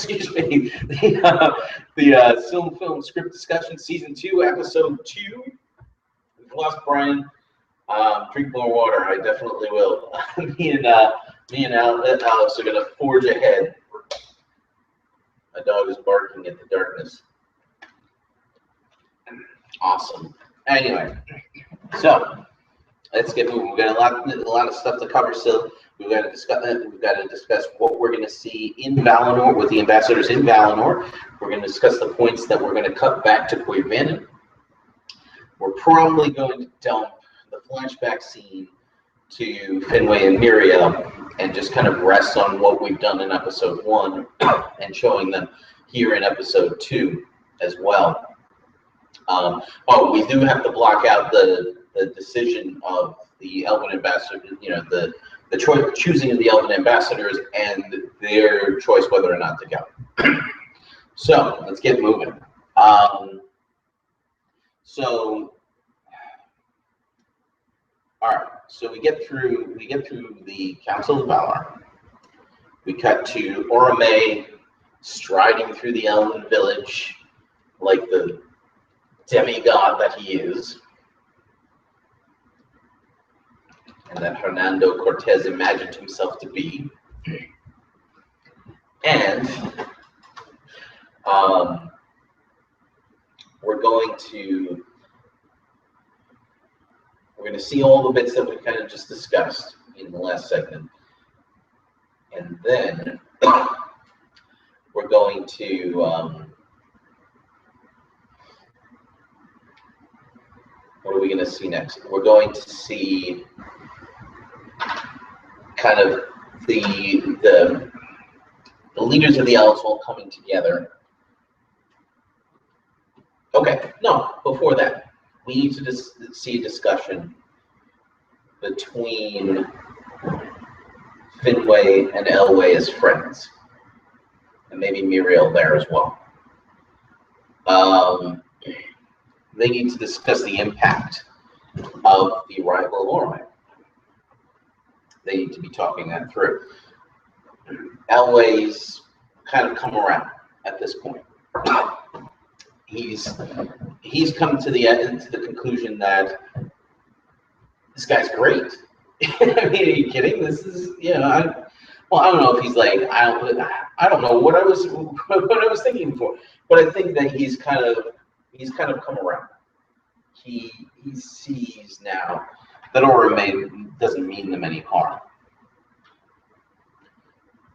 excuse me, the SilmFilm script discussion, season 2, episode 2. We've lost Brian. Drink more water. I definitely will. me and Alex are gonna forge ahead. My dog is barking at the darkness. Awesome. Anyway, so let's get moving. We've got a lot of stuff to cover still. We've got to discuss what we're going to see in Valinor with the ambassadors in Valinor. We're going to discuss the points that we're going to cut back to Quaven. We're probably going to dump the flashback scene to Finwë and Mìriel and just kind of rest on what we've done in episode 1 and showing them here in episode 2 as well. We do have to block out the decision of the Elven ambassador, the choosing of the Elven ambassadors and their choice whether or not to go. So let's get moving. All right. So we get through the Council of Valar. We cut to Orome striding through the Elven village like the demigod that he is, and that Hernando Cortez imagined himself to be. And we're going to see all the bits that we kind of just discussed in the last segment, and then we're going to what are we going to see next? We're going to see kind of the leaders of the elves all coming together. Okay, no, before that, we need to see a discussion between Finwë and Elwë as friends, and maybe Mìriel there as well. They need to discuss the impact of the arrival of Orome. They need to be talking that through. Elwë's kind of come around at this point. He's come to the conclusion that this guy's great. I mean, are you kidding? This is, I don't know if he's like, I don't know what I was thinking before, but I think that he's kind of come around. He sees now that Orome doesn't mean them any harm.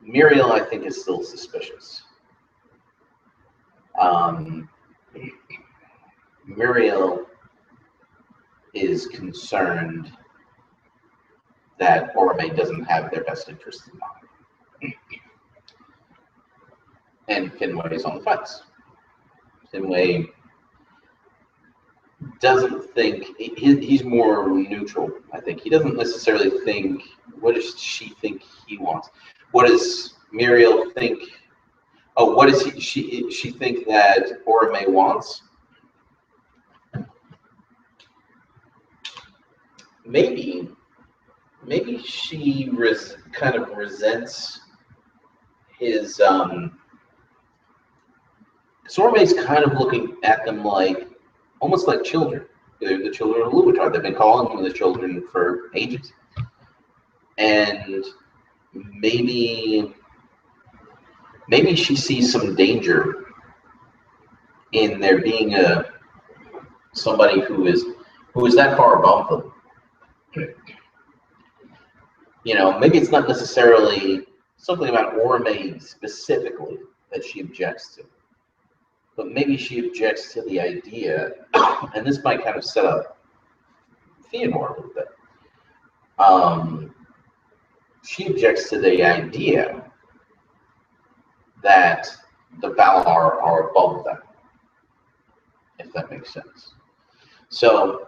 Mìriel, I think, is still suspicious. Mìriel is concerned that Orome doesn't have their best interest in mind. And Finwë is on the fence. Finwë doesn't think, he's more neutral, I think. He doesn't necessarily think, what does she think he wants? What does Mìriel think? Oh, what does she think that Orome wants? Maybe she kind of resents his, Orome's kind of looking at them like, almost like children. They're the children of Iluvatar. They've been calling them the children for ages. And maybe she sees some danger in there being somebody who is that far above them. Maybe it's not necessarily something about Orome specifically that she objects to, but maybe she objects to the idea, and this might kind of set up Theodore a little bit. She objects to the idea that the Valar are above them, if that makes sense. So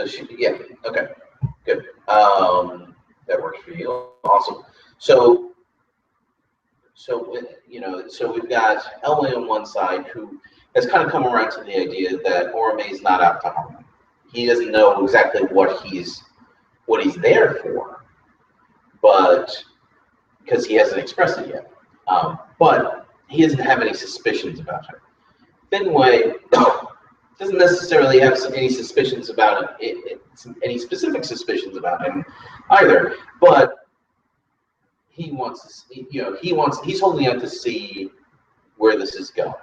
she, yeah, okay, good. That works for you. Awesome. So we've got Elwë on one side, who has kind of come around to the idea that Orome is not out to harm him. He doesn't know exactly what he's there for, but because he hasn't expressed it yet. But he doesn't have any suspicions about her. Finwë doesn't necessarily have any suspicions about any specific suspicions about him either. But he wants to see, he's holding out to see where this is going.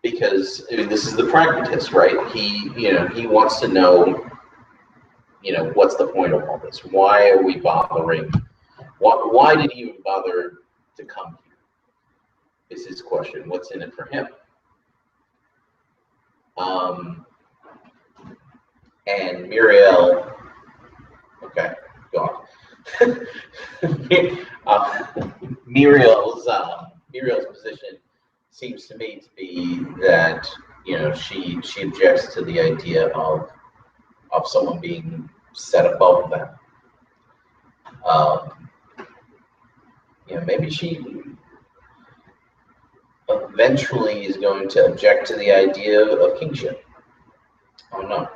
Because this is the pragmatist, right? He wants to know, what's the point of all this? Why are we bothering? Why did he even bother to come here? Is his question. What's in it for him? And Mìriel, okay, go on. Mìriel's position seems to me to be that she objects to the idea of someone being set above them. Maybe she eventually is going to object to the idea of kingship. Oh no.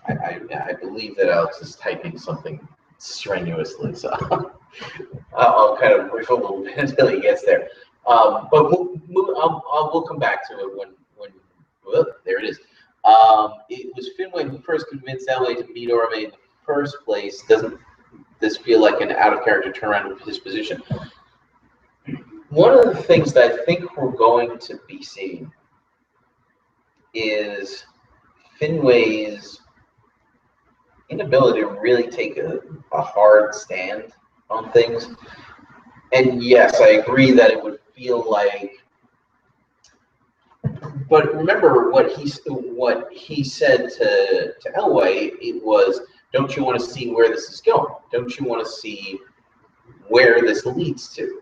I believe that Alex is typing something strenuously, so I'll kind of brief a little bit until he gets there. But we'll come back to it when there it is. It was Finwë who first convinced Elwë to meet Orome in the first place. Doesn't this feel like an out-of-character turnaround of his position? One of the things that I think we're going to be seeing is Finwë's inability to really take a hard stand on things. And yes, I agree that it would feel like, but remember what he said to Elwë, it was, don't you want to see where this is going? Don't you want to see where this leads to?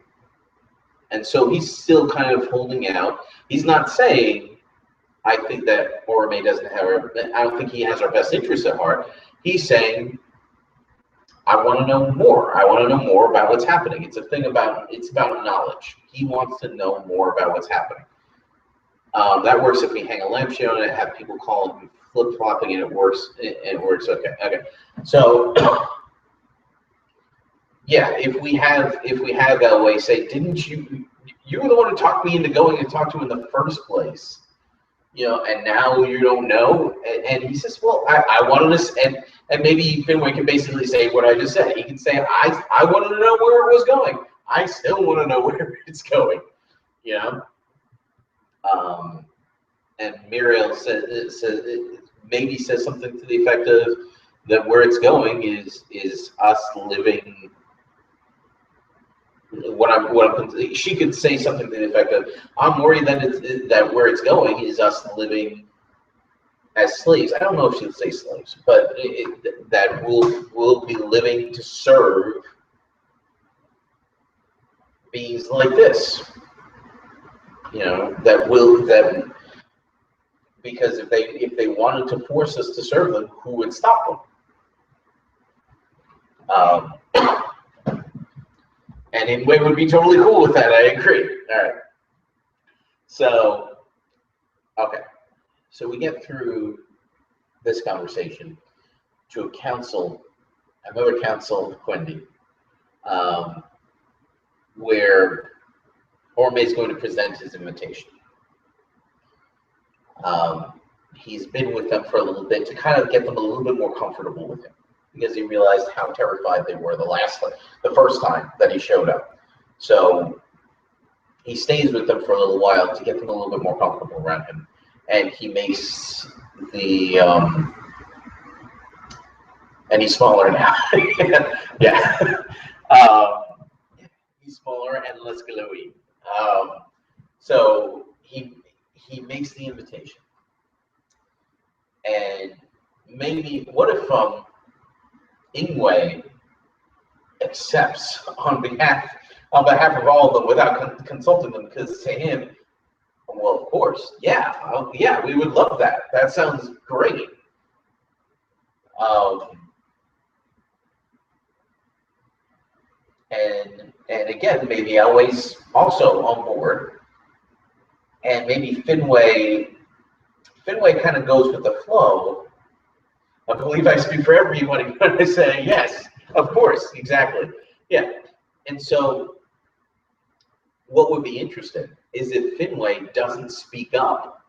And so he's still kind of holding out. He's not saying, I think that Orome doesn't have I don't think he has our best interests at heart. He's saying, I want to know more. I want to know more about what's happening. It's about knowledge. He wants to know more about what's happening. That works if we hang a lampshade on it, have people call it flip-flopping, and it works. Okay. So, yeah, if we have Elwë say, didn't you were the one who talked me into going and talk to him in the first place, and now you don't know, and he says, well, I wanted to, and maybe Finwë can basically say what I just said. He can say, I wanted to know where it was going. I still want to know where it's going, and Mìriel says something to the effect of that where it's going is us living. She could say something to the effect of, I'm worried that where it's going is us living as slaves. I don't know if she'll say slaves, but that we'll be living to serve beings like this. Because if they wanted to force us to serve them, who would stop them? And Finwë would be totally cool with that. I agree. All right. So, okay. So we get through this conversation to another council of Quendi, where Orome is going to present his invitation. He's been with them for a little bit to kind of get them a little bit more comfortable with him, because he realized how terrified they were the first time that he showed up. So he stays with them for a little while to get them a little bit more comfortable around him. And he makes and he's smaller now. Yeah. He's smaller and less glowy. So he makes the invitation. And maybe, what if Finwë accepts on behalf of all of them without consulting them? Because to him, well, of course, yeah, we would love that. That sounds great. And again, maybe Elwë's also on board, and maybe Finwë kind of goes with the flow, I believe I speak for everybody when I say yes, of course, exactly. Yeah. And so what would be interesting is if Finwë doesn't speak up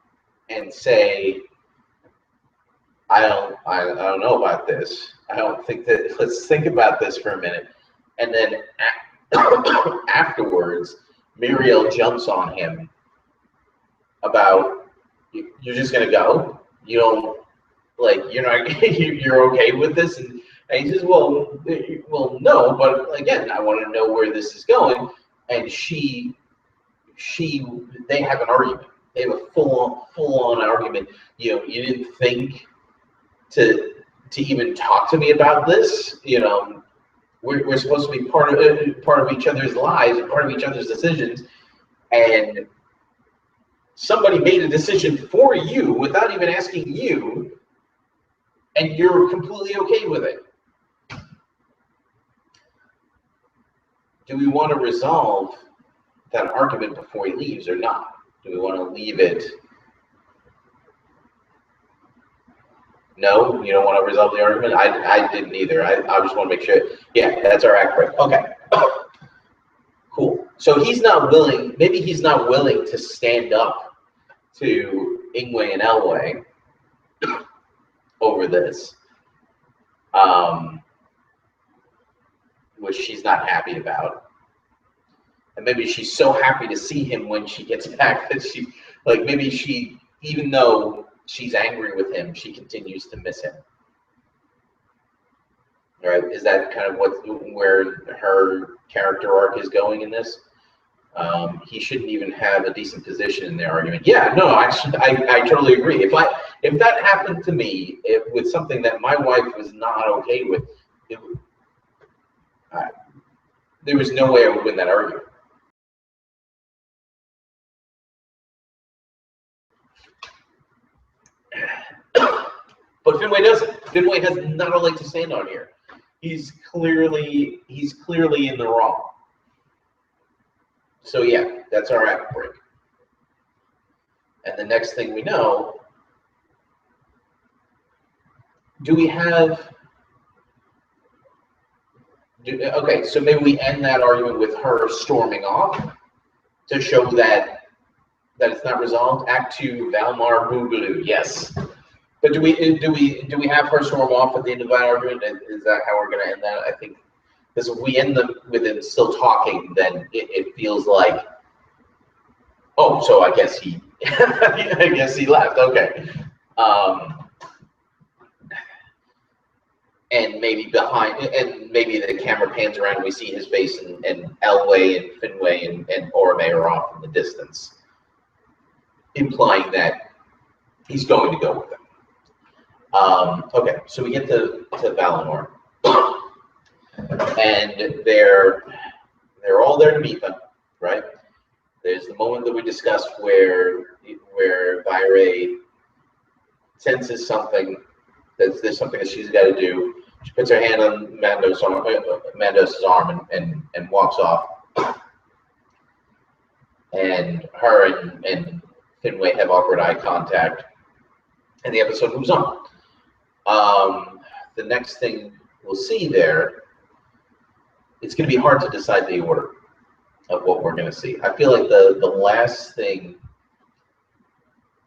and say, I don't know about this. I don't think that, let's think about this for a minute. And then afterwards, Mìriel jumps on him about, you're just gonna go? You don't, like, you're not, you're okay with this? And he says, well, no, but again, I want to know where this is going. And they have an argument. They have a full-on argument. You know, you didn't think to even talk to me about this. You know, we're supposed to be part of each other's lives and part of each other's decisions, and somebody made a decision for you without even asking you, and you're completely okay with it. Do we want to resolve that argument before he leaves or not? Do we want to leave it? No, you don't want to resolve the argument? I didn't either. I just want to make sure. Yeah, that's our act break. Okay. Cool. So he's not willing, maybe he's not willing to stand up to Ingwe and Elwë over this, which she's not happy about. And maybe she's so happy to see him when she gets back that she, like, maybe she, even though she's angry with him, she continues to miss him. Right? Is that kind of where her character arc is going in this? He shouldn't even have a decent position in the argument. Yeah, no, I totally agree. If that happened to me, with something that my wife was not okay with, there was no way I would win that argument. But Finwë doesn't. Finwë has not a leg to stand on here. He's clearly in the wrong. So yeah, that's our act break. And the next thing we know, okay, so maybe we end that argument with her storming off to show that it's not resolved. Act 2, Valmar Boogaloo, yes. But do we have her storm off at the end of that argument? Is that how we're going to end that? I think, because if we end them with him still talking, then it feels like, oh, so I guess he I guess he left. Okay. And maybe maybe the camera pans around and we see his face, and Elwë and Finwë and Orome are off in the distance, implying that he's going to go with them. Okay, so we get to Valinor, and they're all there to meet them, right? There's the moment that we discussed where Vaire senses something, that there's something that she's got to do. She puts her hand on Mandos' arm and walks off. And her and Finwë have awkward eye contact, and the episode moves on. The next thing we'll see there, it's going to be hard to decide the order of what we're going to see. I feel like the last thing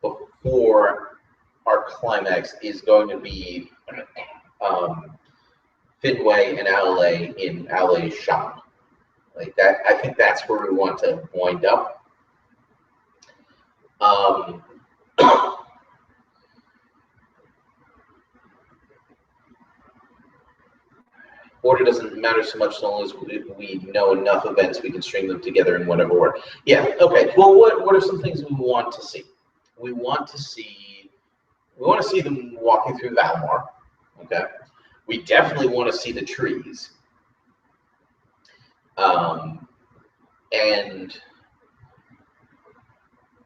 before our climax is going to be Finwë and Aule in Aule's shop. Like that, I think that's where we want to wind up. Order doesn't matter so much as long as we know enough events, we can string them together in whatever order. Yeah, okay. Well, what are some things we want to see? We want to see them walking through Valinor. Okay. We definitely want to see the trees. And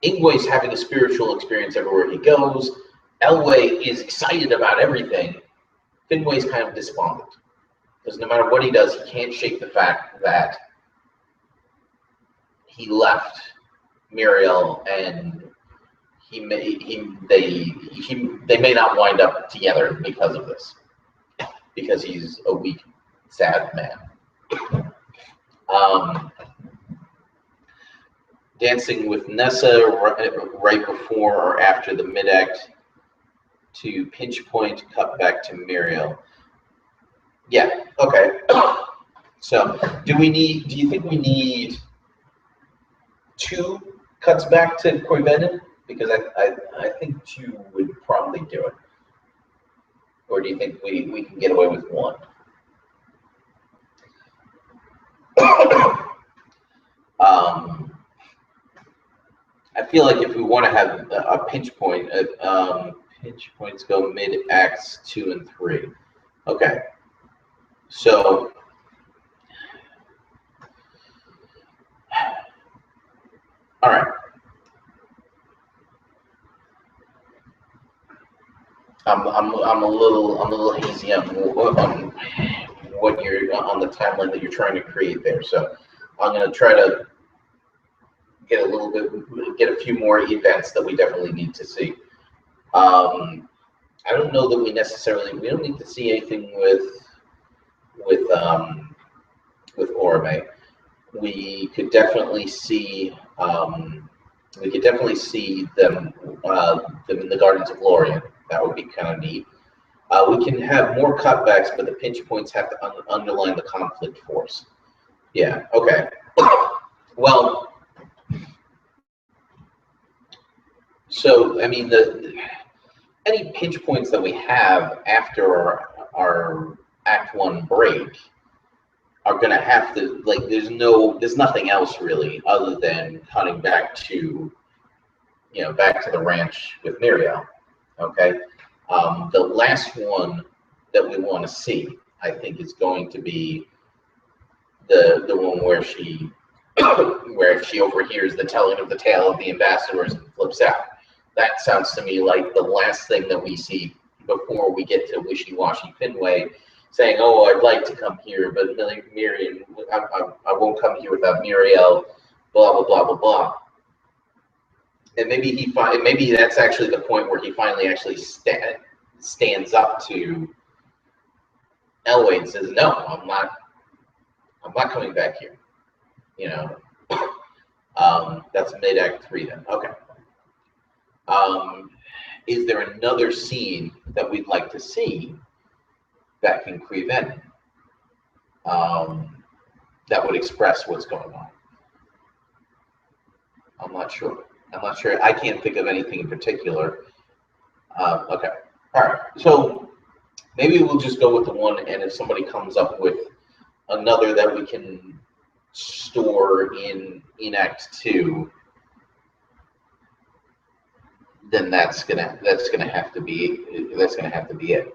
Ingwe's having a spiritual experience everywhere he goes. Elwë is excited about everything. Finwë's kind of despondent. Because no matter what he does, he can't shake the fact that he left Mìriel and they may not wind up together because of this, because he's a weak, sad man. Dancing with Nessa right before or after the mid-act to pinch point, cut back to Mìriel. Yeah, okay. So do you think we need 2 cuts back to Corvenin? Because I think 2 would probably do it. Or do you think we can get away with 1? I feel like if we want to have a pinch point, pinch points go mid-acts 2 and 3. Okay. So all right. I'm a little hazy on what you're on the timeline that you're trying to create there. So I'm going to try to get a few more events that we definitely need to see. I don't know that we don't need to see anything with Orome. We could definitely see them in the Gardens of Lorien. That would be kind of neat. We can have more cutbacks, but the pinch points have to underline the conflict force. Yeah, okay. Well, so, I mean, any pinch points that we have after our Act 1 break are going to have to, like, there's nothing else really other than cutting back to, back to the ranch with Mìriel. Okay, the last one that we want to see, I think, is going to be the one where she overhears the telling of the tale of the ambassadors and flips out. That sounds to me like the last thing that we see before we get to wishy-washy Finwë saying, "Oh, I'd like to come here, but Mìriel, I won't come here without Mìriel." Blah blah blah blah blah. And maybe that's actually the point where he finally actually stands up to Elwë and says, "No, I'm not coming back here." That's mid-act 3 then. Okay. Is there another scene that we'd like to see that can prevent that would express what's going on? I'm not sure. I can't think of anything in particular. Okay. All right. So maybe we'll just go with the one, and if somebody comes up with another that we can store in Act 2, then that's gonna have to be it.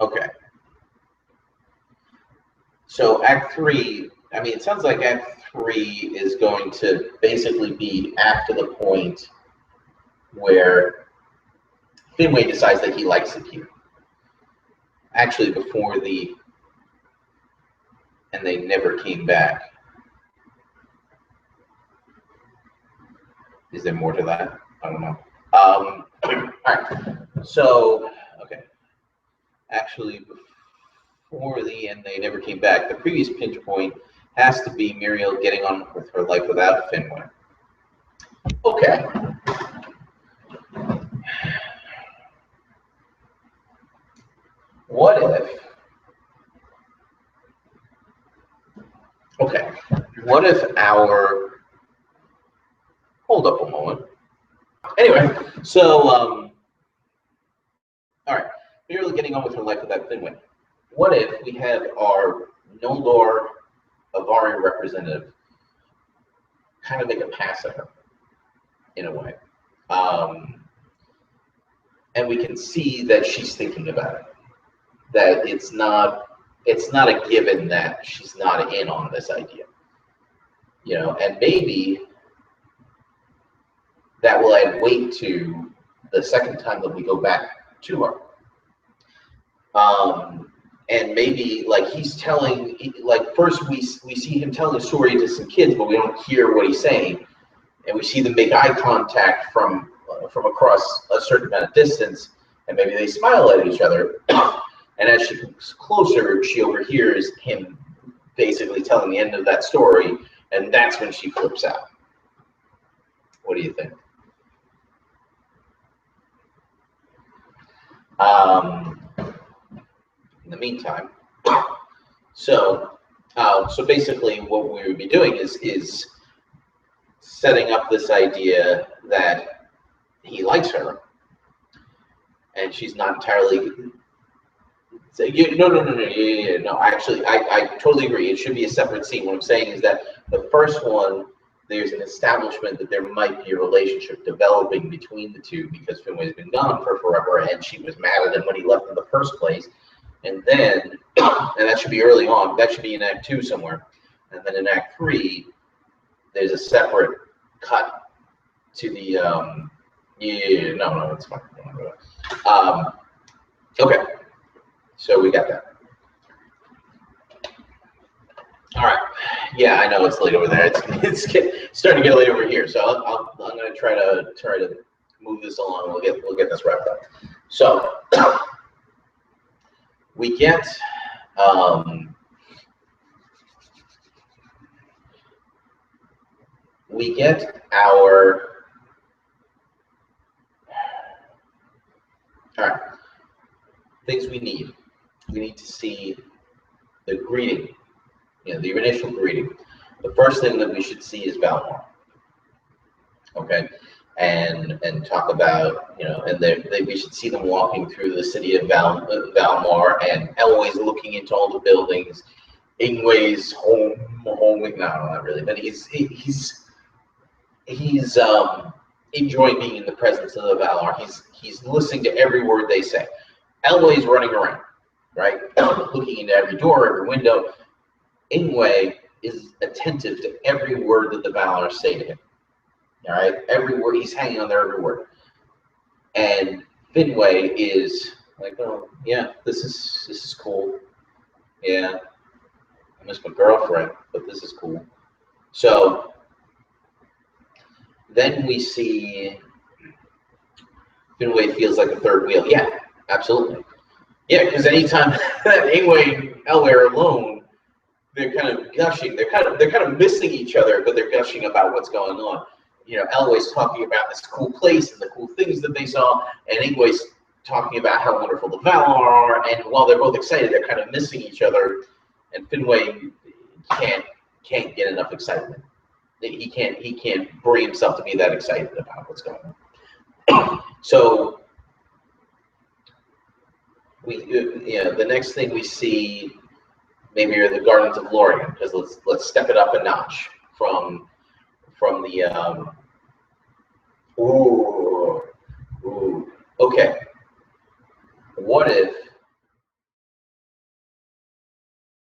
Okay. So Act 3. I mean, it sounds like Act 3 is going to basically be after the point where Finwë decides that he likes it here. Actually, before and they never came back. Is there more to that? I don't know. All right. So, okay. Actually, before and they never came back, the previous pinch point has to be Mìriel getting on with her life without Finwë. Okay. What if hold up a moment. Anyway, so, all right, Mìriel getting on with her life without Finwë. What if we have our Noldor Avari representative kind of make a pass at her, in a way, and we can see that she's thinking about it, that it's not a given that she's not in on this idea, and maybe that will add weight to the second time that we go back to her. and maybe like he's telling, like first we see him telling a story to some kids, but we don't hear what he's saying, and we see them make eye contact from across a certain amount of distance, and maybe they smile at each other. And as she comes closer, she overhears him basically telling the end of that story, and that's when she flips out. What do you think? In the meantime, so basically what we would be doing is setting up this idea that he likes her, and she's not entirely. So no. Actually, I totally agree. It should be a separate scene. What I'm saying is that the first one, there's an establishment that there might be a relationship developing between the two because Finwë's been gone for forever, and she was mad at him when he left in the first place. And then, and that should be early on. That should be in Act 2 somewhere. And then in Act 3, there's a separate cut to the. No, it's fine. Okay. So we got that. All right. Yeah, I know it's late over there. It's starting to get late over here. So I'm going to try to move this along. We'll get this wrapped up. So we get our all right things we need. We need to see the greeting, the initial greeting. The first thing that we should see is Valinor. Okay, and talk about, and we should see them walking through the city of Valinor, and Elwë's looking into all the buildings. Ingway's home, not really, but he's enjoying being in the presence of the Valar. He's listening to every word they say. Elwë's running around, right? Looking into every door, every window. Ingway is attentive to every word that the Valar say to him. All right, every word, he's hanging on their every word. And Finwë is like, oh yeah, this is cool. Yeah, I miss my girlfriend, but this is cool. So then we see Finwë feels like a third wheel. Yeah, absolutely. Yeah, because anytime that Ingway and Elwë are alone, they're kind of gushing. They're kind of missing each other, but they're gushing about what's going on. Elwë's talking about this cool place and the cool things that they saw, and Ingway's talking about how wonderful the Valar are. And while they're both excited, they're kind of missing each other. And Finwë can't get enough excitement. He can't bring himself to be that excited about what's going on. So the next thing we see maybe are the Gardens of Lorien, because let's step it up a notch from the